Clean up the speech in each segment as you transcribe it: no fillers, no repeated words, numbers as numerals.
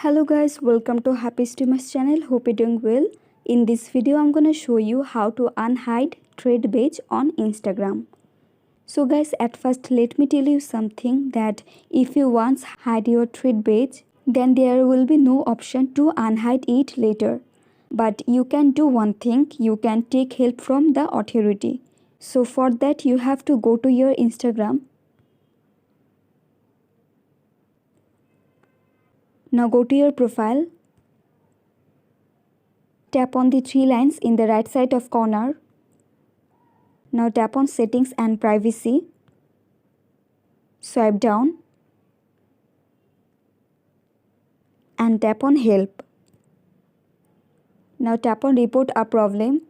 Hello guys, welcome to Happy Streamers channel. Hope you're doing well. In this video I'm gonna show you how to unhide trade badge on Instagram. So guys, at first let me tell you something, that if you once hide your trade badge, then there will be no option to unhide it later. But you can do one thing, you can take help from the authority. So for that you have to go to your Instagram. Now go to your profile. Tap on the three lines in the right side of corner. Now tap on settings and privacy. Swipe down and tap on help. Now tap on report a problem.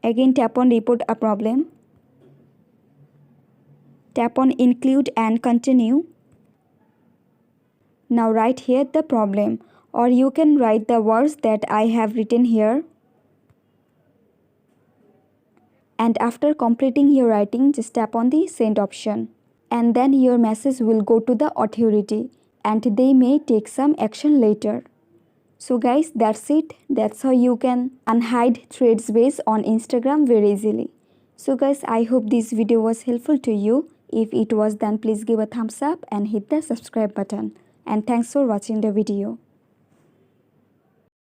Again tap on report a problem. Tap on include and continue. Now write here the problem, or you can write the words that I have written here. And after completing your writing, just tap on the send option. And then your message will go to the authority and they may take some action later. So guys, that's it. That's how you can unhide trade badge on Instagram very easily. So guys, I hope this video was helpful to you. If it was, then please give a thumbs up and hit the subscribe button. And thanks for watching the video.